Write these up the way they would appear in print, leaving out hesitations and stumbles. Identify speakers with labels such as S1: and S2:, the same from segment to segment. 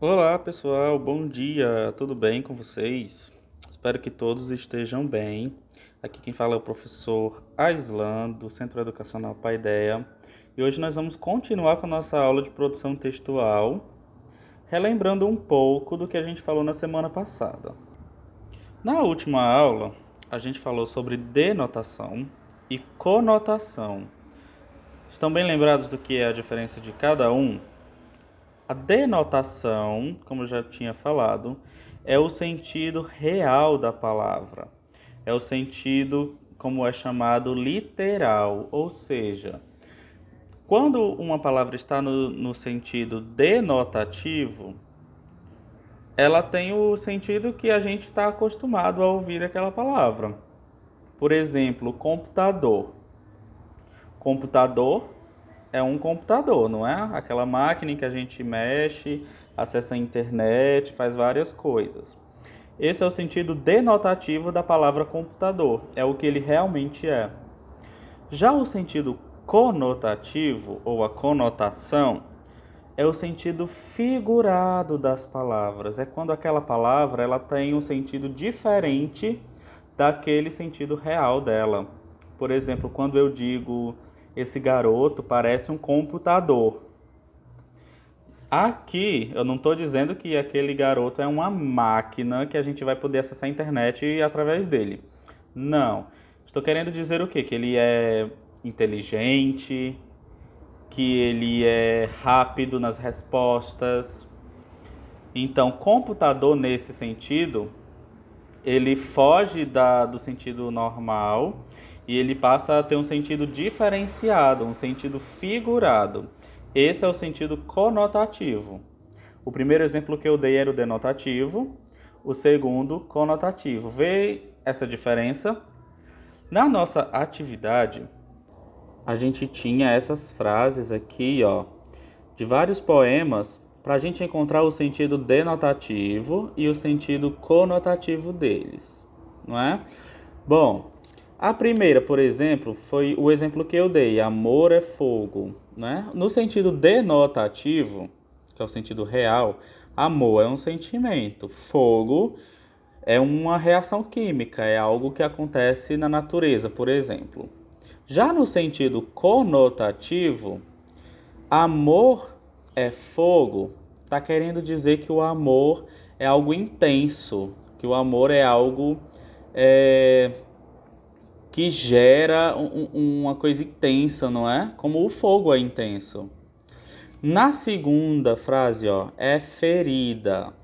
S1: Olá pessoal, bom dia, tudo bem com vocês? Espero que todos estejam bem. Aqui quem fala é o professor Aislan, do Centro Educacional Paideia, e hoje nós vamos continuar com a nossa aula de produção textual, relembrando um pouco do que a gente falou na semana passada. Na última aula, a gente falou sobre denotação e conotação. Estão bem lembrados do que é a diferença de cada um? A denotação, como eu já tinha falado, é o sentido real da palavra. É o sentido, como é chamado, literal. Ou seja, quando uma palavra está no sentido denotativo, ela tem o sentido que a gente está acostumado a ouvir aquela palavra. Por exemplo, computador. Computador é um computador, não é? Aquela máquina em que a gente mexe, acessa a internet, faz várias coisas. Esse é o sentido denotativo da palavra computador, é o que ele realmente é. Já o sentido conotativo, ou a conotação, é o sentido figurado das palavras. É quando aquela palavra ela tem um sentido diferente daquele sentido real dela. Por exemplo, quando eu digo esse garoto parece um computador. Aqui eu não estou dizendo que aquele garoto é uma máquina que a gente vai poder acessar a internet através dele. Não. Estou querendo dizer o quê? Que ele é inteligente, que ele é rápido nas respostas. Então, computador nesse sentido, ele foge do sentido normal e ele passa a ter um sentido diferenciado, um sentido figurado. Esse é o sentido conotativo. O primeiro exemplo que eu dei era o denotativo, o segundo, conotativo. Vê essa diferença? Na nossa atividade, a gente tinha essas frases aqui, ó, de vários poemas para a gente encontrar o sentido denotativo e o sentido conotativo deles, não é? Bom, a primeira, por exemplo, foi o exemplo que eu dei, amor é fogo, né? No sentido denotativo, que é o sentido real, amor é um sentimento, fogo é uma reação química, é algo que acontece na natureza, por exemplo. Já no sentido conotativo, amor é fogo, está querendo dizer que o amor é algo intenso, que o amor é algo é, que gera uma coisa intensa, não é? Como o fogo é intenso. Na segunda frase, ó, é ferida.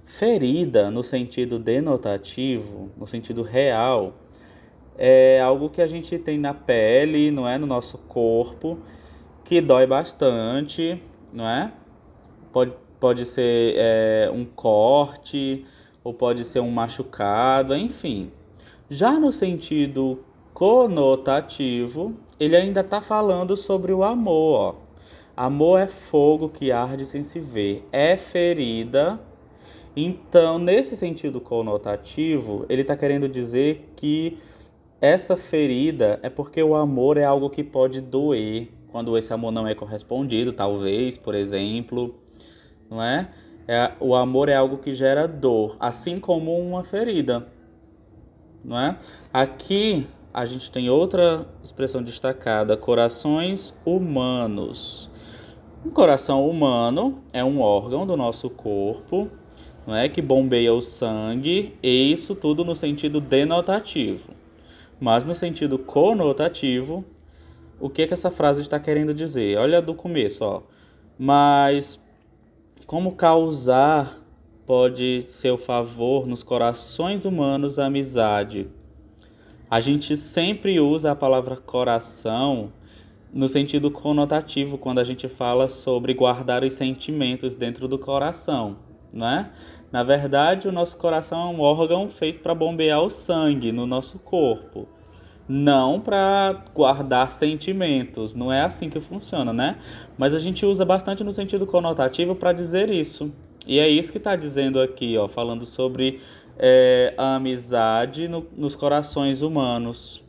S1: Ferida, no sentido denotativo, no sentido real, é algo que a gente tem na pele, não é? No nosso corpo, que dói bastante, não é? Pode ser um corte, ou pode ser um machucado, enfim. Já no sentido conotativo, ele ainda está falando sobre o amor. Ó. Amor é fogo que arde sem se ver, é ferida. Então, nesse sentido conotativo, ele está querendo dizer que essa ferida é porque o amor é algo que pode doer, quando esse amor não é correspondido, talvez, por exemplo, não é? O amor é algo que gera dor, assim como uma ferida, não é? Aqui a gente tem outra expressão destacada, corações humanos. Um coração humano é um órgão do nosso corpo, não é, que bombeia o sangue, e isso tudo no sentido denotativo. Mas no sentido conotativo, o que que essa frase está querendo dizer? Olha do começo, ó. Mas como causar pode ser o favor nos corações humanos a amizade? A gente sempre usa a palavra coração no sentido conotativo quando a gente fala sobre guardar os sentimentos dentro do coração, né? Na verdade, o nosso coração é um órgão feito para bombear o sangue no nosso corpo, não para guardar sentimentos. Não é assim que funciona, né? Mas a gente usa bastante no sentido conotativo para dizer isso. E é isso que está dizendo aqui, ó, falando sobre a amizade nos corações humanos,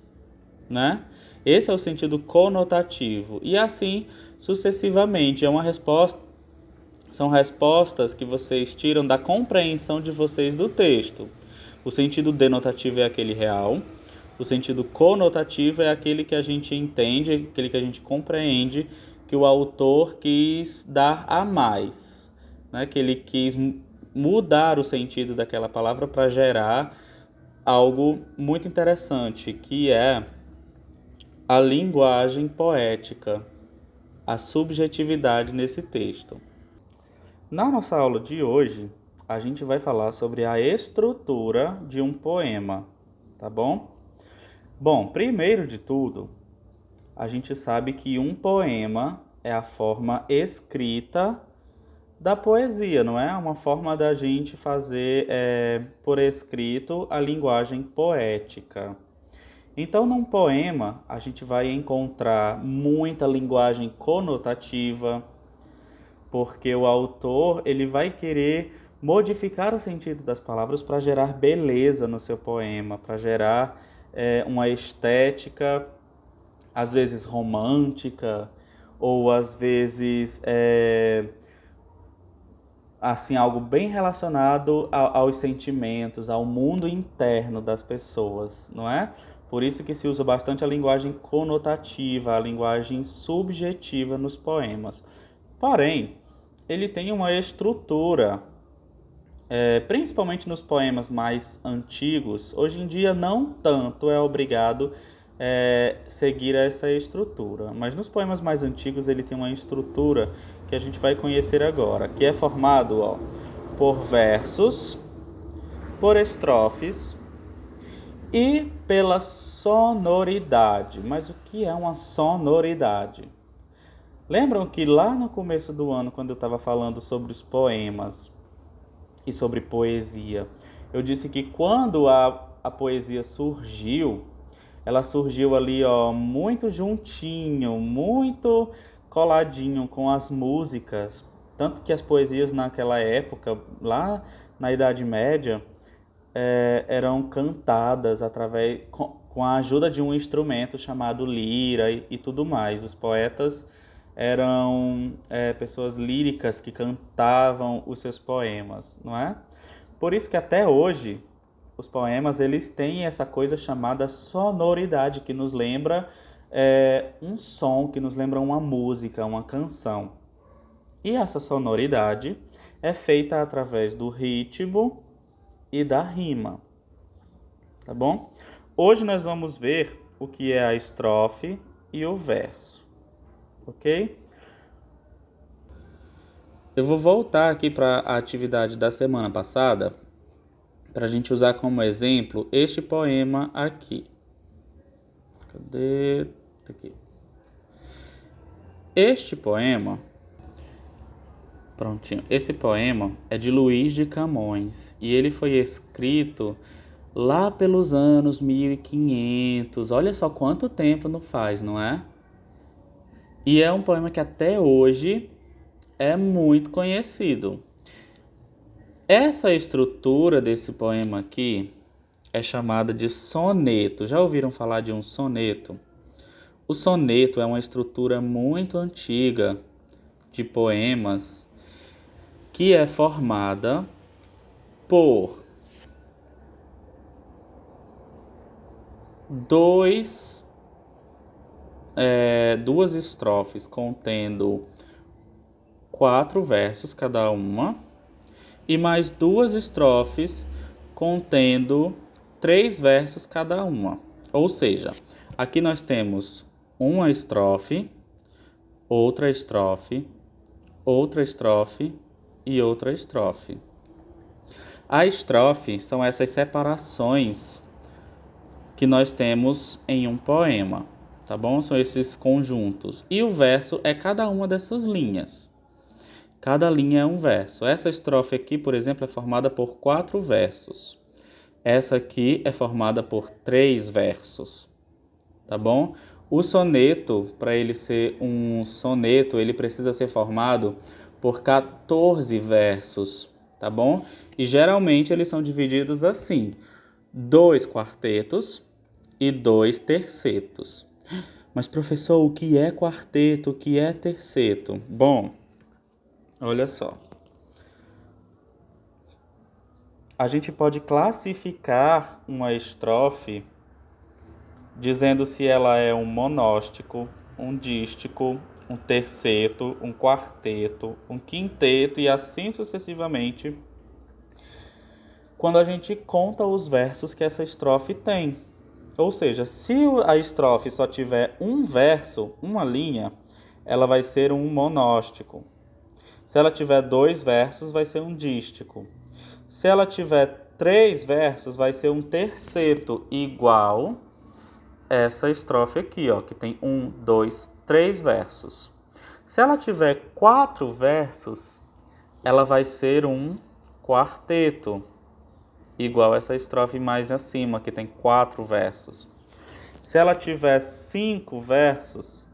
S1: né? Esse é o sentido conotativo. E assim sucessivamente. É uma resposta são respostas que vocês tiram da compreensão de vocês do texto. O sentido denotativo é aquele real, o sentido conotativo é aquele que a gente entende, aquele que a gente compreende que o autor quis dar a mais, né? Que ele quis mudar o sentido daquela palavra para gerar algo muito interessante, que é a linguagem poética, a subjetividade nesse texto. Na nossa aula de hoje, a gente vai falar sobre a estrutura de um poema, tá bom? Bom, primeiro de tudo, a gente sabe que um poema é a forma escrita da poesia, não é? Uma forma da gente fazer por escrito a linguagem poética. Então, num poema, a gente vai encontrar muita linguagem conotativa, porque o autor ele vai querer modificar o sentido das palavras para gerar beleza no seu poema, para gerar uma estética, às vezes romântica, ou às vezes assim algo bem relacionado aos sentimentos, ao mundo interno das pessoas, não é? Por isso que se usa bastante a linguagem conotativa, a linguagem subjetiva nos poemas. Porém, ele tem uma estrutura, principalmente nos poemas mais antigos. Hoje em dia não tanto é obrigado seguir essa estrutura, mas nos poemas mais antigos ele tem uma estrutura que a gente vai conhecer agora, que é formado por versos, por estrofes e pela sonoridade. Mas o que é uma sonoridade? Lembram que lá no começo do ano, quando eu estava falando sobre os poemas e sobre poesia, eu disse que quando a poesia surgiu, ela surgiu ali, muito juntinho, muito coladinho com as músicas. Tanto que as poesias naquela época, lá na Idade Média, eram cantadas com a ajuda de um instrumento chamado lira e tudo mais. Os poetas eram pessoas líricas que cantavam os seus poemas, não é? Por isso que até hoje os poemas eles têm essa coisa chamada sonoridade, que nos lembra um som, que nos lembra uma música, uma canção. E essa sonoridade é feita através do ritmo e da rima, tá bom? Hoje nós vamos ver o que é a estrofe e o verso, ok? Eu vou voltar aqui para a atividade da semana passada, para a gente usar como exemplo este poema aqui. Cadê? Tá aqui. Este poema, prontinho. Esse poema é de Luís de Camões e ele foi escrito lá pelos anos 1500. Olha só quanto tempo não faz, não é? E é um poema que até hoje é muito conhecido. Essa estrutura desse poema aqui é chamada de soneto. Já ouviram falar de um soneto? O soneto é uma estrutura muito antiga de poemas que é formada por duas estrofes contendo 4 versos cada uma e mais 2 estrofes contendo 3 versos cada uma. Ou seja, aqui nós temos uma estrofe, outra estrofe, outra estrofe e outra estrofe. A estrofe são essas separações que nós temos em um poema, tá bom? São esses conjuntos. E o verso é cada uma dessas linhas. Cada linha é um verso. Essa estrofe aqui, por exemplo, é formada por 4 versos. Essa aqui é formada por 3 versos, tá bom? O soneto, para ele ser um soneto, ele precisa ser formado por 14 versos, tá bom? E geralmente eles são divididos assim: 2 quartetos e 2 tercetos. Mas professor, o que é quarteto? O que é terceto? Bom, olha só. a gente pode classificar uma estrofe dizendo se ela é um monóstico, um dístico, um terceto, um quarteto, um quinteto e assim sucessivamente, quando a gente conta os versos que essa estrofe tem. Ou seja, se a estrofe só tiver um verso, uma linha, ela vai ser um monóstico. Se ela tiver 2 versos, vai ser um dístico. Se ela tiver 3 versos, vai ser um terceto, igual essa estrofe aqui, ó, que tem 1, 2, 3 versos. Se ela tiver 4 versos, ela vai ser um quarteto, igual essa estrofe mais acima, que tem 4 versos. Se ela tiver 5 versos,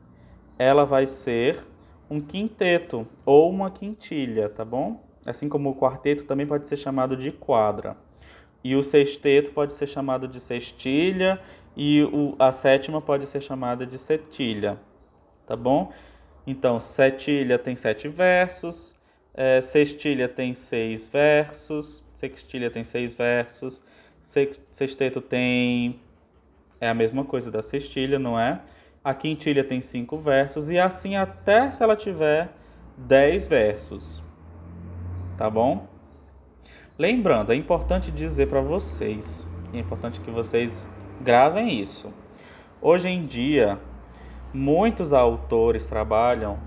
S1: ela vai ser um quinteto ou uma quintilha, tá bom? Assim como o quarteto também pode ser chamado de quadra. E o sexteto pode ser chamado de sextilha e a sétima pode ser chamada de setilha, tá bom? Então, setilha tem 7 versos, sextilha tem 6 versos, sextilha tem 6 versos, sexteto tem... é a mesma coisa da sextilha, não é? A quintilha tem 5 versos e assim até se ela tiver 10 versos, tá bom? Lembrando, é importante dizer para vocês, é importante que vocês gravem isso. Hoje em dia, muitos autores trabalham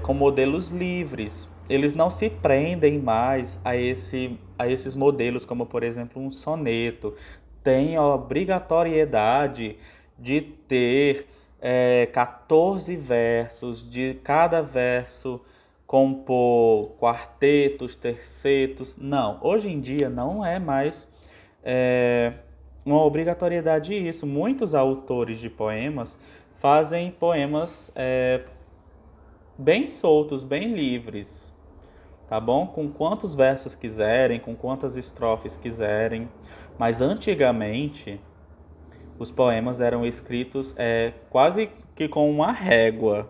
S1: com modelos livres. Eles não se prendem mais a esses modelos, como por exemplo um soneto. Tem a obrigatoriedade de ter 14 versos, de cada verso compor quartetos, tercetos. Não, hoje em dia não é mais uma obrigatoriedade isso. Muitos autores de poemas fazem poemas bem soltos, bem livres, tá bom? Com quantos versos quiserem, com quantas estrofes quiserem. Mas antigamente, os poemas eram escritos quase que com uma régua,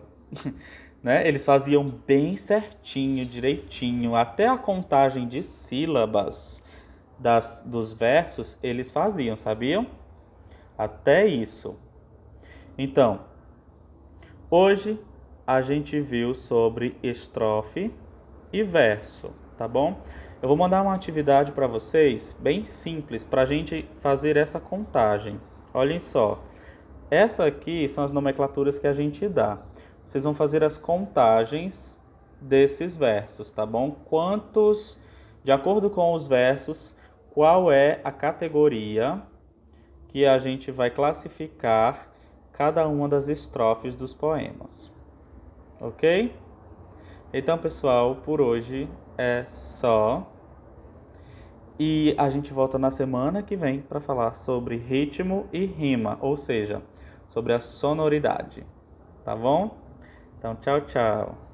S1: né? Eles faziam bem certinho, direitinho, até a contagem de sílabas dos versos eles faziam, sabiam? Até isso. Então, hoje a gente viu sobre estrofe e verso, tá bom? Eu vou mandar uma atividade para vocês, bem simples, para a gente fazer essa contagem. Olhem só, essa aqui são as nomenclaturas que a gente dá. Vocês vão fazer as contagens desses versos, tá bom? Quantos, de acordo com os versos, qual é a categoria que a gente vai classificar cada uma das estrofes dos poemas. Ok? Então, pessoal, por hoje é só. E a gente volta na semana que vem para falar sobre ritmo e rima, ou seja, sobre a sonoridade. Tá bom? Então, tchau, tchau.